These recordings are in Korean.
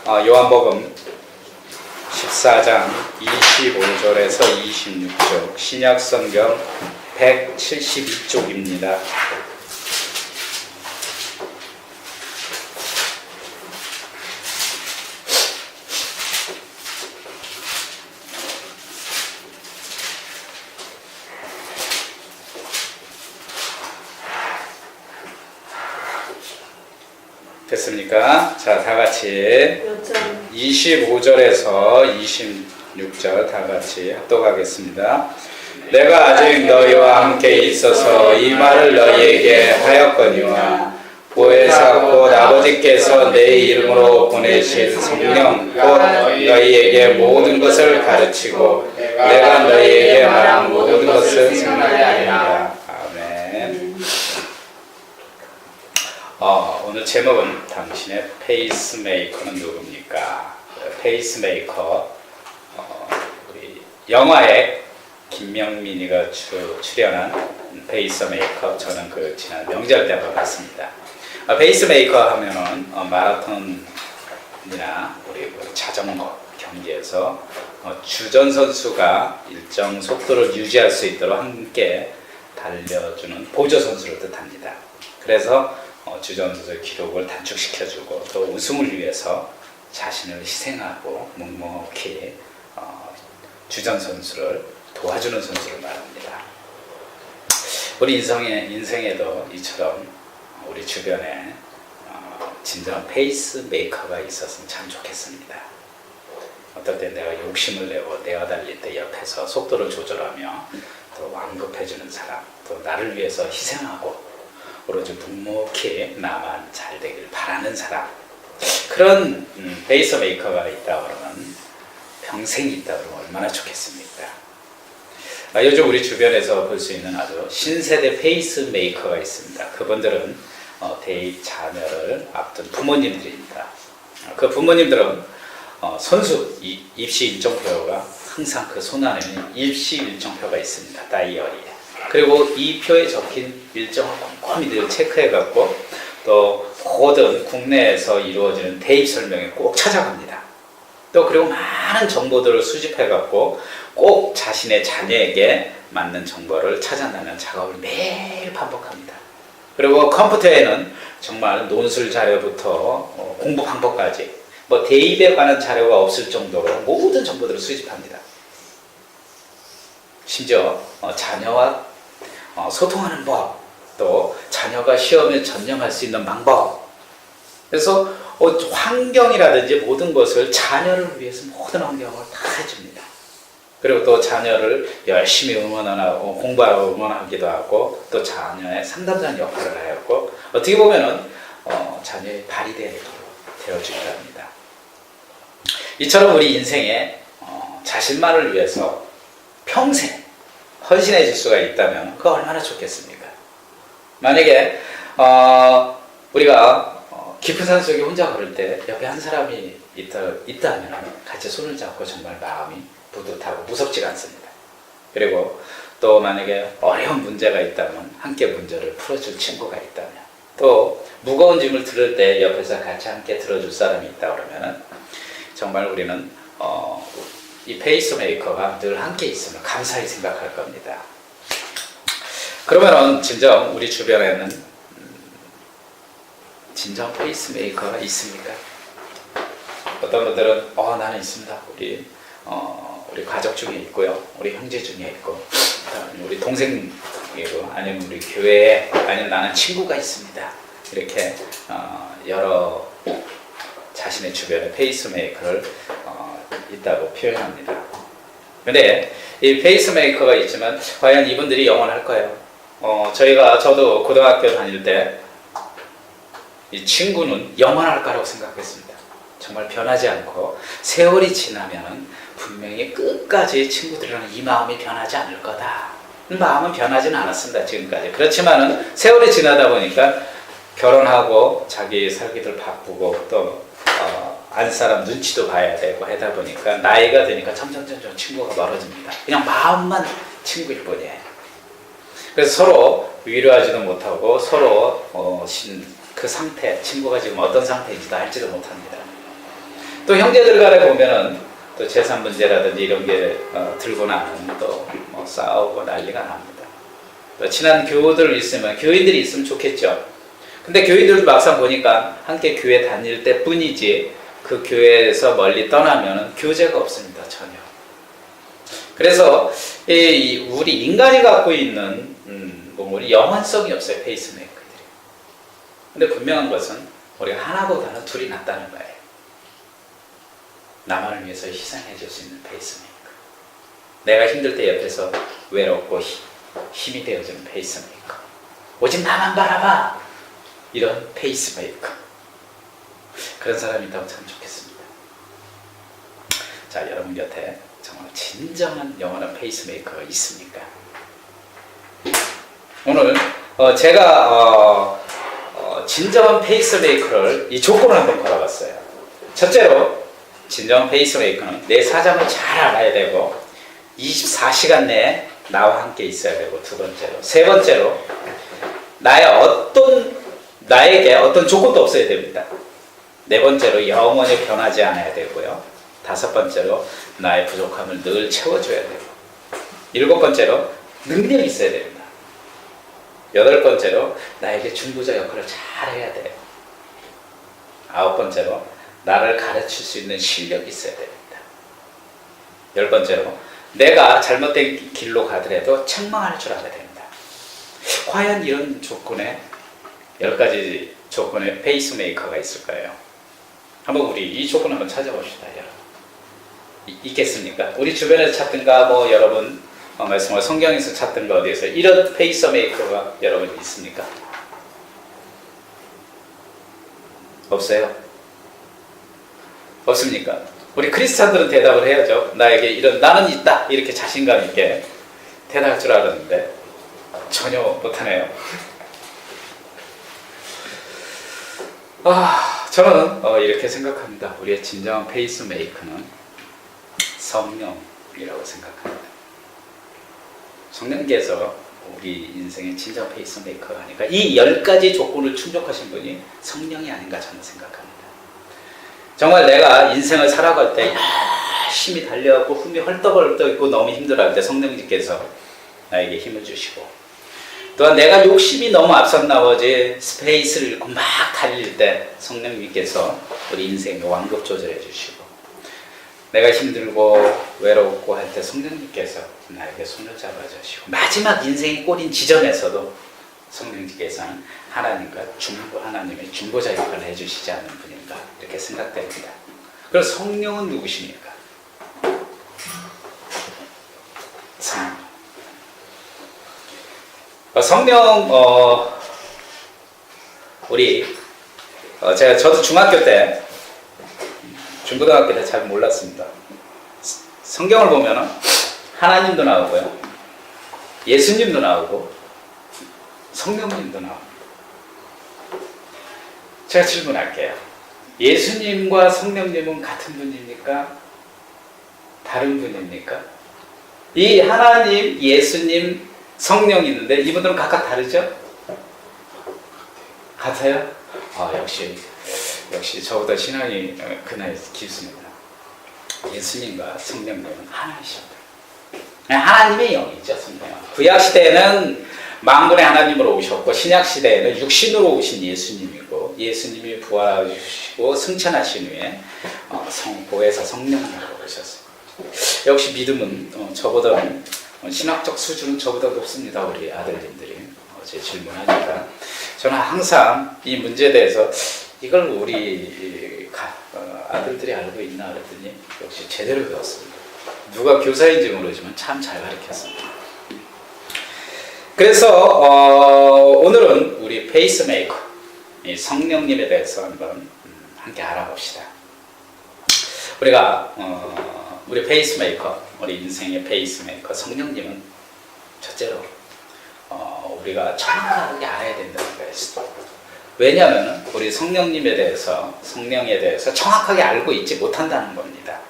요한복음 14장 25절에서 26쪽 신약성경 172쪽입니다. 됐습니까? 자, 다 같이 25절에서 26절 다 같이 합독하겠습니다. 내가 아직 너희와 함께 있어서 이 말을 너희에게 하였거니와 보혜사 곧 아버지께서 내 이름으로 보내신 성령 곧 너희에게 모든 것을 가르치고 내가 너희에게 말한 모든 것을 생각하리라. 아멘. 오늘 제목은 당신의 페이스메이커는 누굽니까? 페이스메이커, 우리 영화에 김명민이가 출연한 페이스메이커, 저는 그 지난 명절 때 봤습니다. 페이스메이커 하면은 마라톤이나 우리 자전거 경기에서 주전 선수가 일정 속도를 유지할 수 있도록 함께 달려주는 보조 선수를 뜻합니다. 그래서 주전 선수의 기록을 단축시켜주고 또 우승을 위해서 자신을 희생하고 묵묵히 주전 선수를 도와주는 선수를 말합니다. 우리 인생에도 이처럼 우리 주변에 진정한 페이스메이커가 있었으면 참 좋겠습니다. 어떨 때 내가 욕심을 내고 내어달릴 때 옆에서 속도를 조절하며 또 완급해주는 사람, 또 나를 위해서 희생하고 오로지 묵묵히 나만 잘 되길 바라는 사람, 그런 페이스메이커가 있다 그러면 평생 있다 그러면 얼마나 좋겠습니까? 요즘 우리 주변에서 볼 수 있는 아주 신세대 페이스메이커가 있습니다. 그분들은 대입 자녀를 앞둔 부모님들입니다. 그 부모님들은 선수 입시 일정표가 항상 그 손안에는 입시 일정표가 있습니다. 다이어리에. 그리고 이 표에 적힌 일정을 꼼꼼히 늘 체크해갖고 또 모든 국내에서 이루어지는 대입 설명에 꼭 찾아갑니다. 또 그리고 많은 정보들을 수집해갖고 꼭 자신의 자녀에게 맞는 정보를 찾아내는 작업을 매일 반복합니다. 그리고 컴퓨터에는 정말 논술 자료부터 공부 방법까지 대입에 관한 자료가 없을 정도로 모든 정보들을 수집합니다. 심지어 자녀와 소통하는 법, 또 자녀가 시험에 전념할 수 있는 방법, 그래서 환경이라든지 모든 것을 자녀를 위해서 모든 환경을 다 해줍니다. 그리고 또 자녀를 열심히 응원하고 공부하고 응원하기도 하고 또 자녀의 상담자 역할을 하였고 어떻게 보면은 자녀의 발이 되어주기도 합니다. 이처럼 우리 인생에 자신만을 위해서 평생 헌신해질 수가 있다면 그거 얼마나 좋겠습니까? 만약에 우리가 깊은 산 속에 혼자 걸을 때 옆에 한 사람이 있다면 같이 손을 잡고 정말 마음이 뿌듯하고 무섭지가 않습니다. 그리고 또 만약에 어려운 문제가 있다면 함께 문제를 풀어줄 친구가 있다면, 또 무거운 짐을 들을 때 옆에서 같이 함께 들어줄 사람이 있다 그러면 정말 우리는 이 페이스메이커가 늘 함께 있으면 감사히 생각할 겁니다. 그러면은 진정 우리 주변에는 진정 페이스메이커가 있습니까? 어떤 분들은 나는 있습니다. 우리 가족 중에 있고요, 우리 형제 중에 있고, 우리 동생이고, 아니면 우리 교회에, 아니면 나는 친구가 있습니다. 이렇게 여러 자신의 주변에 페이스메이커를 있다고 표현합니다. 근데 이 페이스메이커가 있지만 과연 이분들이 영원할까요? 저도 고등학교 다닐 때 이 친구는 영원할까라고 생각했습니다. 정말 변하지 않고 세월이 지나면 분명히 끝까지 친구들이랑 이 마음이 변하지 않을 거다. 마음은 변하지는 않았습니다. 지금까지. 그렇지만은 세월이 지나다 보니까 결혼하고 자기 살기들 바쁘고 또 안사람 눈치도 봐야 되고 하다 보니까 나이가 드니까 점점 친구가 멀어집니다. 그냥 마음만 친구일 뿐이에요. 그래서 서로 위로하지도 못하고 서로 그 상태, 친구가 지금 어떤 상태인지도 알지도 못합니다. 또 형제들 간에 보면은 또 재산 문제라든지 이런 게 들고 나면 또 뭐 싸우고 난리가 납니다. 또 친한 교우들 있으면 교인들이 있으면 좋겠죠. 근데 교인들도 막상 보니까 함께 교회 다닐 때 뿐이지 그 교회에서 멀리 떠나면 교제가 없습니다. 전혀. 그래서 우리 인간이 갖고 있는 우리 영원성이 없어요. 페이스메이커들이. 근데 분명한 것은 우리가 하나보다는 둘이 낫다는 거예요. 나만을 위해서 희생해 줄 수 있는 페이스메이커. 내가 힘들 때 옆에서 외롭고 힘이 되어주는 페이스메이커. 오직 나만 바라봐. 이런 페이스메이커. 그런 사람이 있다면 참 좋겠습니다. 자, 여러분 곁에 정말 진정한 영원한 페이스메이커가 있습니까? 오늘 제가 진정한 페이스메이커를 이 조건을 한번 걸어봤어요. 첫째로 진정한 페이스메이커는 내 사정을 잘 알아야 되고 24시간 내에 나와 함께 있어야 되고, 두 번째로, 세 번째로 나에게 어떤 조건도 없어야 됩니다. 네 번째로 영원히 변하지 않아야 되고요. 다섯 번째로 나의 부족함을 늘 채워줘야 되고, 일곱 번째로 능력이 있어야 됩니다. 여덟 번째로 나에게 중보자 역할을 잘 해야 돼요. 아홉 번째로 나를 가르칠 수 있는 실력이 있어야 됩니다. 열 번째로 내가 잘못된 길로 가더라도 책망할 줄 알아야 됩니다. 과연 이런 조건에 10가지 조건의 페이스메이커가 있을까요? 한번 우리 이 조건 한번 찾아봅시다. 여러분. 있겠습니까? 우리 주변에서 찾든가 뭐 여러분 말씀을 성경에서 찾든가 어디에서 이런 페이스메이커가 여러분 있습니까? 없어요? 없습니까? 우리 크리스찬들은 대답을 해야죠. 나는 있다. 이렇게 자신감 있게 대답할 줄 알았는데 전혀 못하네요. 저는 이렇게 생각합니다. 우리의 진정한 페이스메이커는 성령이라고 생각합니다. 성령께서 우리 인생의 진정 페이스메이커가 아닐까. 이 10가지 조건을 충족하신 분이 성령이 아닌가 저는 생각합니다. 정말 내가 인생을 살아갈 때 열심히 달려가고 숨이 헐떡헐떡 있고 너무 힘들어할 때 성령님께서 나에게 힘을 주시고, 또한 내가 욕심이 너무 앞선 나머지 스페이스를 잃고 막 달릴 때 성령님께서 우리 인생의 완급 조절해 주시고, 내가 힘들고 외롭고 할 때 성령님께서 나에게 손을 잡아주시고, 마지막 인생의 꼬린 지점에서도 성령님께서는 하나님의 중보자 역할을 해주시지 않는 분인가 이렇게 생각됩니다. 그럼 성령은 누구십니까? 성령, 저도 중학교 때, 중고등학교 때 잘 몰랐습니다. 성경을 보면 하나님도 나오고요, 예수님도 나오고, 성령님도 나옵니다. 제가 질문할게요. 예수님과 성령님은 같은 분입니까? 다른 분입니까? 이 하나님, 예수님, 성령이 있는데 이분들은 각각 다르죠? 같아요? 역시 저보다 신앙이 그나마 깊습니다. 예수님과 성령님은 하나이십니다. 하나님의 영이죠, 성령은. 구약시대에는 만군의 하나님으로 오셨고, 신약시대에는 육신으로 오신 예수님이고, 예수님이 부활하시고 승천하신 후에 보혜사 성령님으로 오셨어요. 역시 믿음은 저보다는 신학적 수준은 저보다 높습니다. 우리 아들님들이 어제 질문하니까 저는 항상 이 문제에 대해서 이걸 우리 아들들이 알고 있나 그랬더니 역시 제대로 배웠습니다. 누가 교사인지 모르지만 참 잘 가르쳤습니다. 그래서 오늘은 우리 페이스메이커, 이 성령님에 대해서 한번 함께 알아봅시다. 우리가 우리 페이스메이커, 우리 인생의 페이스메이커 성령님은 첫째로 우리가 정확하게 알아야 된다는 거예요. 왜냐하면 우리 성령에 대해서 정확하게 알고 있지 못한다는 겁니다.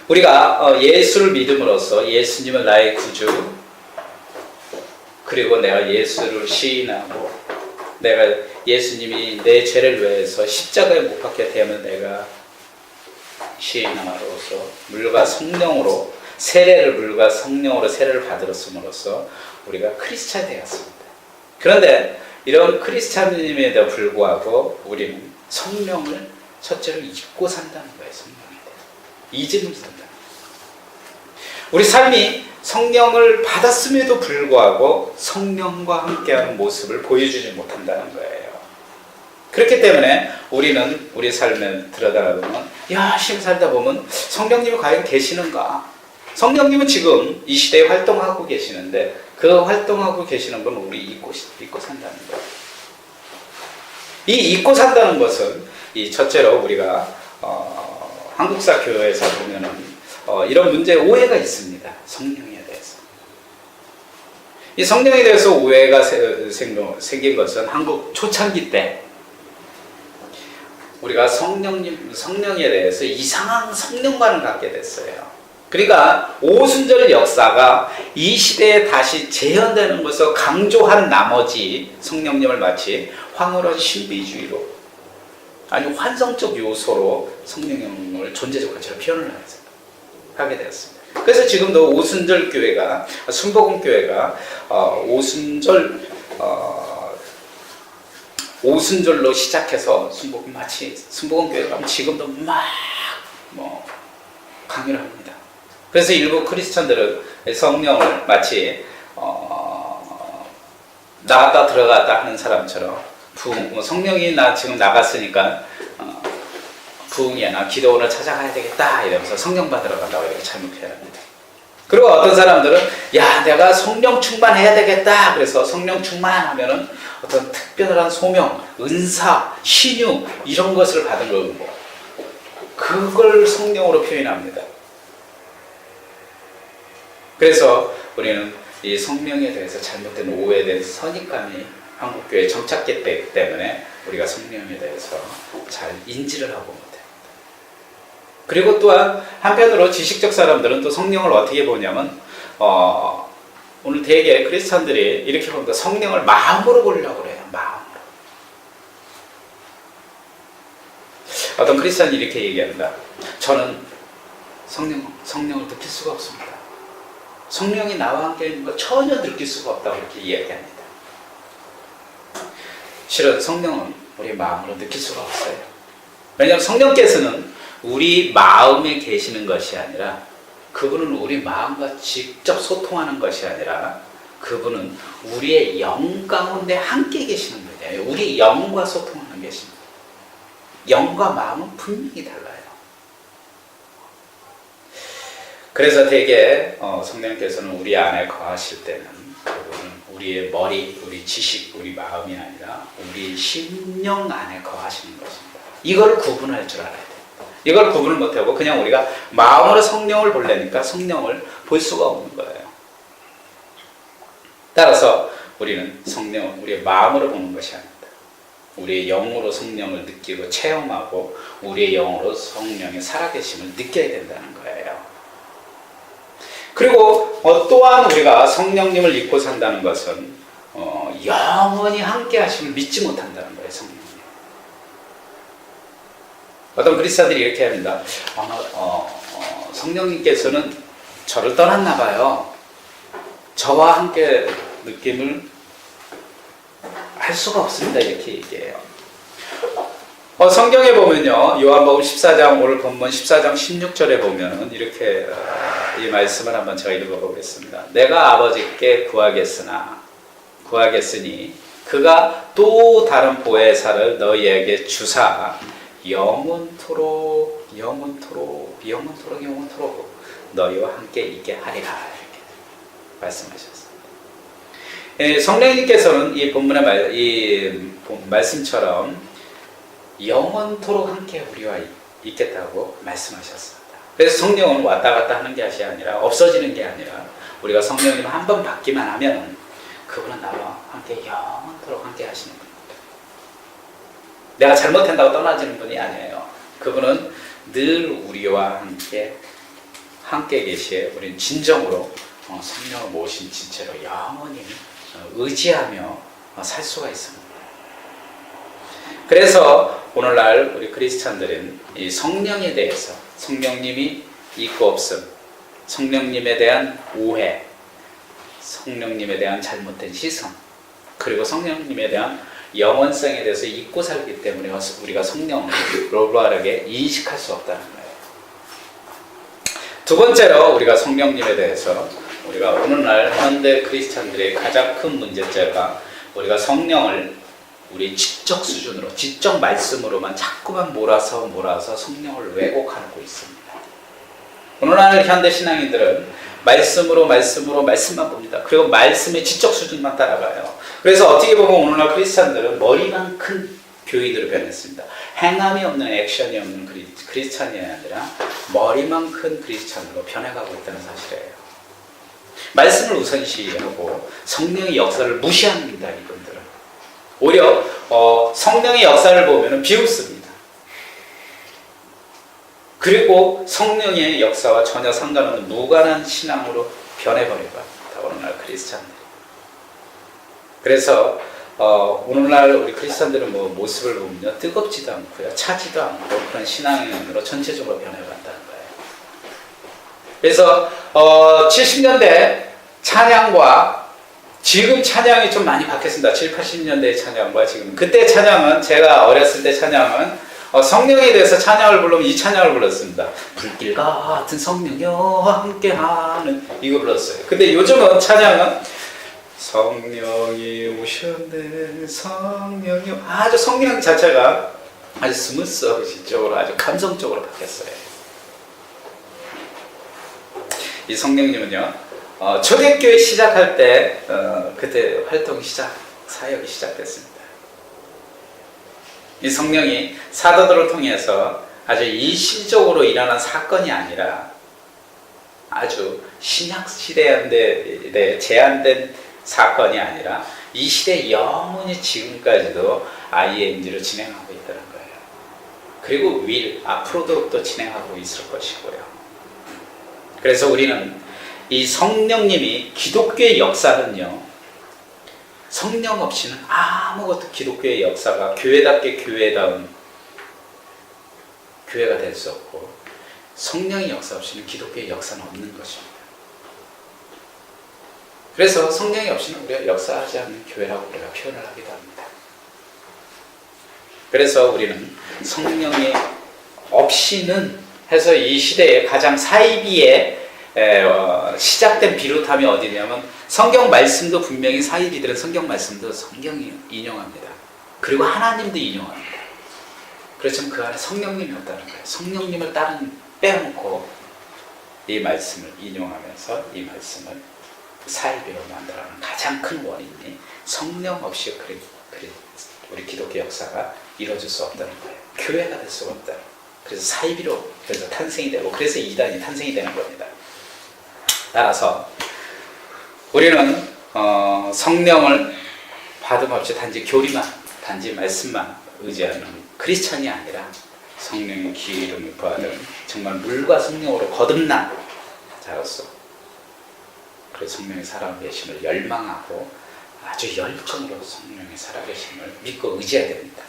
우리가 예수를 믿음으로써 예수님은 나의 구주, 그리고 내가 예수를 시인하고 내가 예수님이 내 죄를 위해서 십자가에 못 박혀 되면 내가 시인함으로써 물과 성령으로 물과 성령으로 세례를 받았음으로써 우리가 크리스찬이 되었습니다. 그런데 이런 크리스찬임에도 불구하고 우리는 성령을 첫째로 잊고 산다는 거예요. 성령에 대해서 잊음을 산다는 거예요. 우리 삶이 성령을 받았음에도 불구하고 성령과 함께하는 모습을 보여주지 못한다는 거예요. 그렇기 때문에 우리는 우리 삶에 들여다보면 열심히 살다 보면 성령님이 과연 계시는가? 성령님은 지금 이 시대에 활동하고 계시는데 그 활동하고 계시는 건 우리 잊고 산다는 거예요. 이 잊고 산다는 것은 이 첫째로 우리가 한국사 교회에서 보면은 이런 문제 오해가 있습니다. 성령에 대해서. 이 성령에 대해서 오해가 생긴 것은 한국 초창기 때 우리가 성령에 대해서 이상한 성령관을 갖게 됐어요. 그러니까 오순절 역사가 이 시대에 다시 재현되는 것을 강조한 나머지 성령님을 마치 황홀한 신비주의로 아니 환상적 요소로 성령님을 존재적 가치로 표현을 하게 되었습니다. 그래서 지금도 오순절 교회가 순복음 교회가 오순절로 시작해서 마치 순복음 교회가 지금도 막 강요를 합니다. 그래서 일부 크리스천들은 성령을 마치 나갔다 들어갔다 하는 사람처럼 성령이 나 지금 나갔으니까 부흥이야 나 기도원을 찾아가야 되겠다 이러면서 성령 받으러 간다고 이렇게 잘못 표현합니다. 그리고 어떤 사람들은 야 내가 성령 충만해야 되겠다 그래서 성령 충만하면은 어떤 특별한 소명, 은사, 신유 이런 것을 받은 거고 그걸 성령으로 표현합니다. 그래서 우리는 이 성령에 대해서 잘못된 오해된 선입감이 한국교회에 정착했기 때문에 우리가 성령에 대해서 잘 인지를 하고 못합니다. 그리고 또한 한편으로 지식적 사람들은 또 성령을 어떻게 보냐면 오늘 대개 크리스찬들이 이렇게 봅니다. 성령을 마음으로 보려고 그래요. 마음으로. 어떤 크리스찬이 이렇게 얘기합니다. 저는 성령을 느낄 수가 없습니다. 성령이 나와 함께 있는 걸 전혀 느낄 수가 없다고 이렇게 이야기합니다. 실은 성령은 우리 마음으로 느낄 수가 없어요. 왜냐하면 성령께서는 우리 마음에 계시는 것이 아니라 그분은 우리 마음과 직접 소통하는 것이 아니라 그분은 우리의 영 가운데 함께 계시는 거예요. 우리 영과 소통하는 것입니다. 영과 마음은 분명히 달라요. 그래서 대개 성령께서는 우리 안에 거하실 때는 그분은 우리의 머리, 우리 지식, 우리 마음이 아니라 우리 심령 안에 거하시는 것입니다. 이걸 구분할 줄 알아야 돼요. 이걸 구분을 못하고 그냥 우리가 마음으로 성령을 보려니까 성령을 볼 수가 없는 거예요. 따라서 우리는 성령을 우리의 마음으로 보는 것이 아닙니다. 우리의 영으로 성령을 느끼고 체험하고 우리의 영으로 성령의 살아계심을 느껴야 된다는 거예요. 그리고 또한 우리가 성령님을 잊고 산다는 것은 영원히 함께 하심을 믿지 못한다는 거예요. 성령님. 어떤 그리스도들이 이렇게 합니다. 성령님께서는 저를 떠났나 봐요. 저와 함께 느낌을 할 수가 없습니다. 이렇게 얘기해요. 성경에 보면요. 요한복음 14장 오늘 본문 14장 16절에 보면 이렇게 이 말씀을 한번 제가 읽어보겠습니다. 내가 아버지께 구하겠으니 그가 또 다른 보혜사를 너희에게 주사 영원토록 너희와 함께 있게 하리라 이렇게 말씀하셨습니다. 성령님께서는 이 본문의 말씀처럼 영원토록 함께 우리와 있겠다고 말씀하셨습니다. 그래서 성령은 왔다 갔다 하는 것이 아니라 없어지는 게 아니라 우리가 성령님 한 번 받기만 하면 그분은 나와 함께 영원토록 함께 하시는 분입니다. 내가 잘못한다고 떠나지는 분이 아니에요. 그분은 늘 우리와 함께 계시에 우리는 진정으로 성령을 모신 진체로 영원히 의지하며 살 수가 있습니다. 그래서 오늘날 우리 크리스찬들은 이 성령에 대해서 성령님이 있고 없음, 성령님에 대한 오해, 성령님에 대한 잘못된 시선, 그리고 성령님에 대한 영원성에 대해서 잊고 살기 때문에 우리가 성령을 올바르게 인식할 수 없다는 거예요. 두 번째로 우리가 성령님에 대해서 우리가 오늘날 현대 크리스찬들의 가장 큰 문제점가 우리가 성령을 우리 지적 수준으로, 지적 말씀으로만 자꾸만 몰아서 성령을 왜곡하고 있습니다. 오늘날 현대 신앙인들은 말씀만 봅니다. 그리고 말씀의 지적 수준만 따라가요. 그래서 어떻게 보면 오늘날 크리스찬들은 머리만 큰 교인으로 변했습니다. 행함이 없는, 액션이 없는 크리스찬이 아니라 머리만 큰 크리스찬으로 변해가고 있다는 사실이에요. 말씀을 우선시하고 성령의 역사를 무시합니다. 이분들은 오히려 성령의 역사를 보면 비웃습니다. 그리고 성령의 역사와 전혀 상관없는 무관한 신앙으로 변해버리고 합니다. 오늘날 크리스찬들이. 그래서 오늘날 우리 크리스찬들은 모습을 보면요, 뜨겁지도 않고요, 차지도 않고 그런 신앙인으로 전체적으로 변해간다는 거예요. 그래서 70년대 찬양과 지금 찬양이 좀 많이 바뀌었습니다. 70, 80년대의 찬양과 지금. 그때 찬양은, 제가 어렸을 때 찬양은 성령에 대해서 찬양을 부르면 이 찬양을 불렀습니다. 불길 같은 성령이여 함께하는, 이거 불렀어요. 근데 요즘은 찬양은 성령이 오셨네, 성령이, 아주 성령 자체가 아주 스무스하고 아주 감성적으로 바뀌었어요. 이 성령님은요, 초대교회 시작할 때 그때 사역이 시작됐습니다. 이 성령이 사도들을 통해서 아주 일시적으로 일어난 사건이 아니라 아주 신약 시대에 제한된 사건이 아니라 이 시대 영원히 지금까지도 IMG로 진행하고 있다는 거예요. 그리고 앞으로도 또 진행하고 있을 것이고요. 그래서 우리는 이 성령님이, 기독교의 역사는요, 성령 없이는 아무것도 기독교의 역사가 교회답게 교회다운 교회가 될 수 없고, 성령의 역사 없이는 기독교의 역사는 없는 것입니다. 그래서 성령이 없이는 우리가 역사하지 않는 교회라고 우리가 표현을 하기도 합니다. 그래서 우리는 성령이 없이는 해서 이 시대에 가장 사이비에 시작된 비롯함이 어디냐면, 성경 말씀도 분명히 사이비들은 성경 말씀도 성경이 인용합니다. 그리고 하나님도 인용합니다. 그렇지만 그 안에 성령님이 없다는 거예요. 성령님을 빼놓고 이 말씀을 인용하면서 이 말씀을 사이비로 만들어가는 가장 큰 원인이 성령 없이 우리 기독교 역사가 이루어질 수 없다는 거예요. 교회가 될 수가 없다. 그래서 사이비로 탄생이 되고, 그래서 이단이 탄생이 되는 겁니다. 따라서 우리는 성령을 받음없이 단지 교리만, 단지 말씀만 의지하는 크리스천이 아니라 성령의 기름을 받은 정말 물과 성령으로 거듭난 자로서, 그래서 성령의 살아계심을 열망하고 아주 열정으로 성령의 살아계심을 믿고 의지해야 됩니다.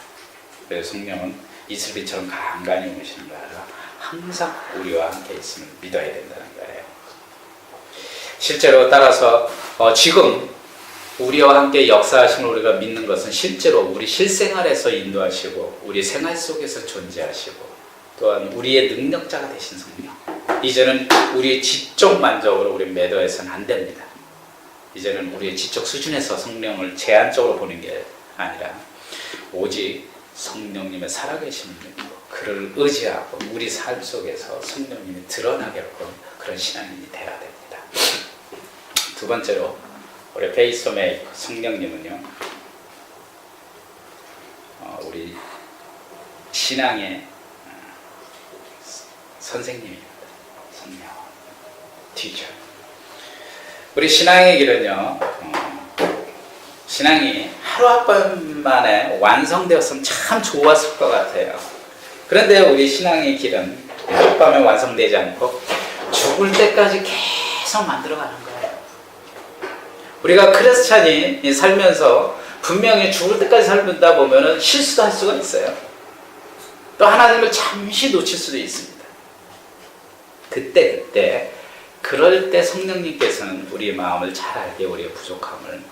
그래서 성령은 이슬비처럼 간간히 오시는 게 아니라 항상 우리와 함께 있음을 믿어야 된다는 거예요. 실제로 따라서 지금 우리와 함께 역사하심을 우리가 믿는 것은 실제로 우리 실생활에서 인도하시고 우리 생활 속에서 존재하시고 또한 우리의 능력자가 되신 성령. 이제는 우리의 지적 만족으로 우리 매도해서는 안 됩니다. 이제는 우리의 지적 수준에서 성령을 제한적으로 보는 게 아니라 오직 성령님의 살아계심을 믿고 그를 의지하고 우리 삶 속에서 성령님이 드러나게끔 그런 신앙인이 되어야 됩니다. 두 번째로 우리 페이스메이커 성령님은요, 우리 신앙의 선생님입니다. 성령, 티처. 우리 신앙의 길은요, 신앙이 하루아밤 만에 완성되었으면 참 좋았을 것 같아요. 그런데 우리 신앙의 길은 하룻밤에 완성되지 않고 죽을 때까지 계속 만들어가는 거예요. 우리가 크리스찬이 살면서 분명히 죽을 때까지 살다 보면은 실수도 할 수가 있어요. 또 하나님을 잠시 놓칠 수도 있습니다. 그럴 때 성령님께서는 우리의 마음을 잘 알게, 우리의 부족함을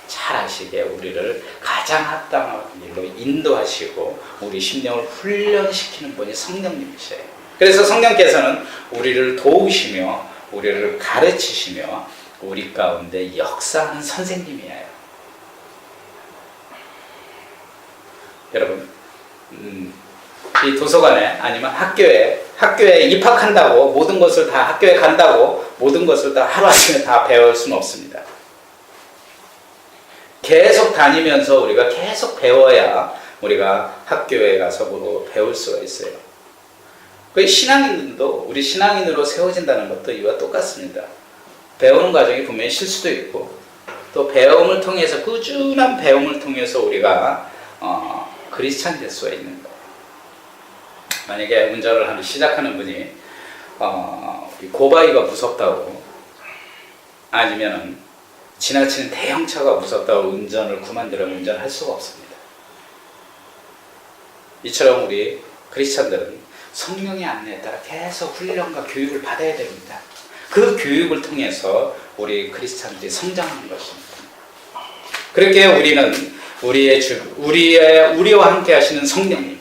잘 아시게 우리를 가장 합당한 길로 인도하시고 우리 심령을 훈련시키는 분이 성령님이세요. 그래서 성령께서는 우리를 도우시며 우리를 가르치시며 우리 가운데 역사하는 선생님이에요. 여러분, 이 도서관에 아니면 학교에 입학한다고 모든 것을 다, 학교에 간다고 모든 것을 다 하루아침에 다 배울 수는 없습니다. 계속 다니면서 우리가 계속 배워야 우리가 학교에 가서 배울 수가 있어요. 그 신앙인도 우리 신앙인으로 세워진다는 것도 이와 똑같습니다. 배우는 과정이 분명히 실수도 있고 또 배움을 통해서, 꾸준한 배움을 통해서 우리가 크리스찬 될 수가 있는 거예요. 만약에 운전을 시작하는 분이 고바위가 무섭다고, 아니면은 지나치는 대형차가 무섭다고 운전을 그만두려면 운전할 수가 없습니다. 이처럼 우리 크리스찬들은 성령의 안내에 따라 계속 훈련과 교육을 받아야 됩니다. 그 교육을 통해서 우리 크리스찬들이 성장하는 것입니다. 그렇게 우리는 우리와 함께 하시는 성령님,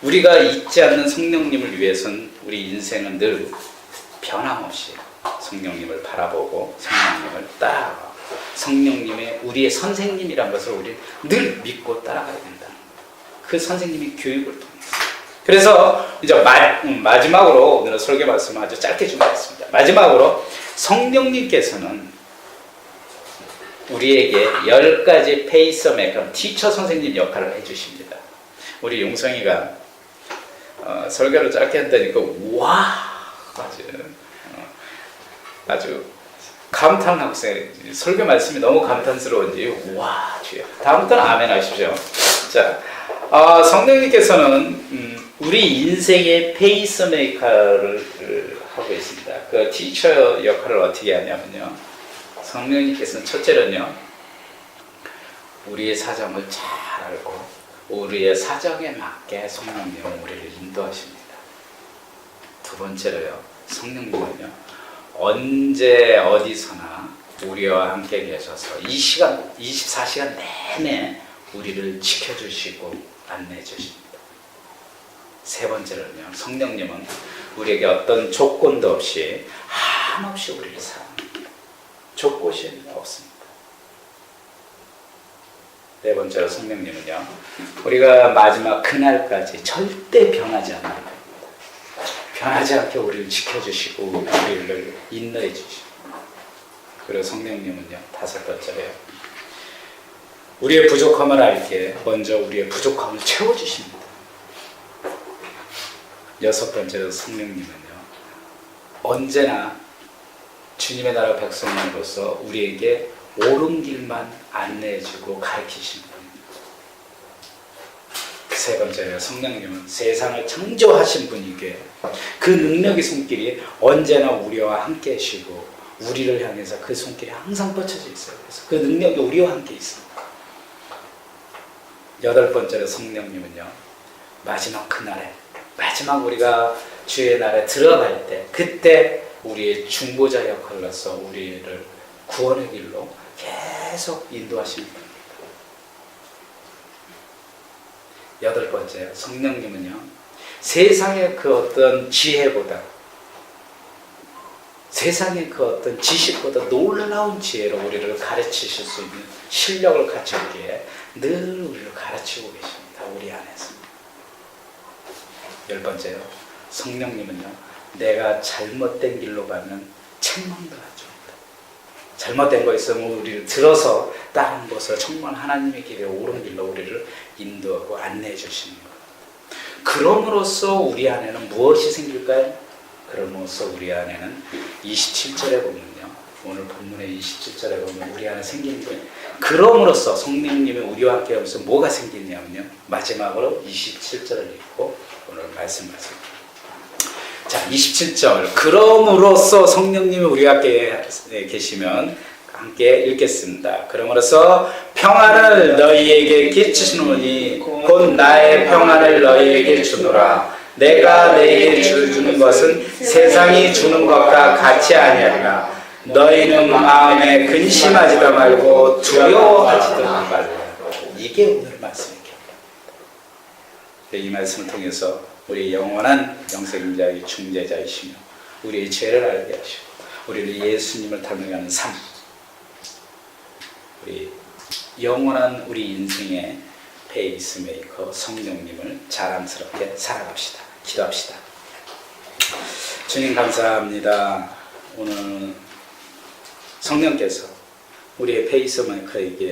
우리가 잊지 않는 성령님을 위해서는 우리 인생은 늘 변함없이 성령님을 바라보고 성령님을 따라가고 성령님의 우리의 선생님이란 것을 우리 늘 믿고 따라가야 된다는 거예요. 그 선생님의 교육을 통해서. 그래서 이제 마지막으로 오늘은 설교 말씀을 아주 짧게 준비했습니다. 마지막으로 성령님께서는 우리에게 10가지 페이스메이커, 티처 선생님 역할을 해주십니다. 우리 용성이가 설교를 짧게 한다니까 아주 감탄하고 있어요. 설교 말씀이 너무 감탄스러운지 와 주여. 다음부터는 아멘 하십시오. 자, 성령님께서는 우리 인생의 페이스메이커를 하고 있습니다. 그 티처 역할을 어떻게 하냐면요, 성령님께서는 첫째로는요, 우리의 사정을 잘 알고 우리의 사정에 맞게 성령님은 우리를 인도하십니다. 두 번째로요, 성령님은요, 언제 어디서나 우리와 함께 계셔서 24시간 내내 우리를 지켜주시고 안내해 주십니다. 세 번째로는요, 성령님은 우리에게 어떤 조건도 없이 한없이 우리를 사랑합니다. 조건이 없습니다. 네 번째로 성령님은요, 우리가 마지막 그날까지 절대 변하지 않는 겁니다. 변하지 않게 우리를 지켜주시고 우리를 인도해 주십니다. 그리고 성령님은요, 다섯 번째로요, 우리의 부족함을 알게 먼저 우리의 부족함을 채워주십니다. 여섯 번째로 성령님은요, 언제나 주님의 나라 백성으로서 우리에게 옳은 길만 안내해주고 가르치십니다. 세 번째로 성령님은 세상을 창조하신 분이기에 그 능력의 손길이 언제나 우리와 함께 하시고 우리를 향해서 그 손길이 항상 뻗쳐져 있어요. 그래서 그 능력이 우리와 함께 있습니다. 여덟 번째로 성령님은요, 마지막 그날에, 마지막 우리가 주의 날에 들어갈 때, 그때 우리의 중보자 역할로서 우리를 구원의 길로 계속 인도하십니다. 여덟 번째, 성령님은요, 세상의 그 어떤 지혜보다, 세상의 그 어떤 지식보다 놀라운 지혜로 우리를 가르치실 수 있는 실력을 갖추기에 늘 우리를 가르치고 계십니다. 우리 안에서. 열 번째요, 성령님은요, 내가 잘못된 길로 가면 책망도 하죠. 잘못된 거 있으면 우리를 들어서 다른 것을 정말 하나님의 길에 옳은 길로 우리를 인도하고 안내해 주시는 것. 그럼으로써 우리 안에는 무엇이 생길까요? 그럼으로써 우리 안에는 27절에 보면요, 오늘 본문의 27절에 보면 우리 안에 생기는 거예요. 그럼으로써 성령님이 우리와 함께 하면서 뭐가 생기냐면요, 마지막으로 27절을 읽고 오늘 말씀하세요. 자, 27절. 그럼으로써 성령님이 우리와 함께 계시면 함께 읽겠습니다. 그러므로서 평안을 너희에게 끼치노니 곧 나의 평안을 너희에게 주노라. 내가 너희에게 주는 것은 세상이 주는 것과 같이 아니하리라. 너희는 마음에 근심하지도 말고 두려워하지도 말라. 이게 오늘 말씀입니다. 이 말씀을 통해서 우리 영원한 영생자의 중재자이시며 우리의 죄를 알게 하시고 우리를 예수님을 닮아가는 삶, 우리 영원한 우리 인생의 페이스메이커 성령님을 자랑스럽게 살아갑시다. 기도합시다. 주님 감사합니다. 오늘 성령께서 우리의 페이스메이커에게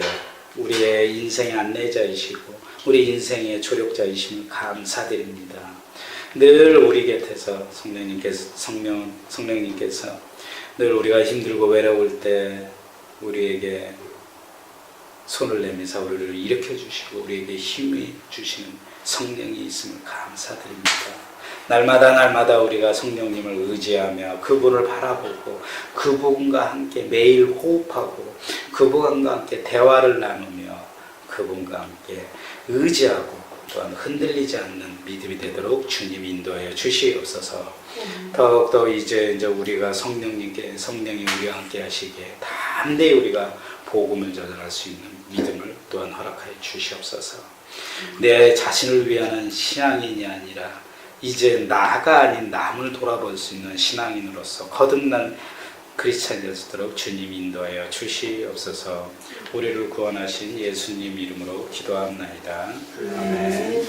우리의 인생의 안내자이시고 우리 인생의 조력자이심을 감사드립니다. 늘 우리 곁에서 성령님께서 늘 우리가 힘들고 외로울 때 우리에게 손을 내밀사 우리를 일으켜 주시고 우리에게 힘이 주시는 성령이 있음을 감사드립니다. 날마다 우리가 성령님을 의지하며 그분을 바라보고 그분과 함께 매일 호흡하고 그분과 함께 대화를 나누며 그분과 함께 의지하고 또한 흔들리지 않는 믿음이 되도록 주님 인도하여 주시옵소서. 더욱더 이제 우리가 성령이 우리와 함께 하시기에 담대히 우리가 복음을 전할 수 있는 믿음을 또한 허락하여 주시옵소서. 내 자신을 위한 신앙인이 아니라 이제 나가 아닌 남을 돌아볼 수 있는 신앙인으로서 거듭난 크리스찬이 되도록 주님 인도하여 주시옵소서. 우리를 구원하신 예수님 이름으로 기도합나이다. 아멘.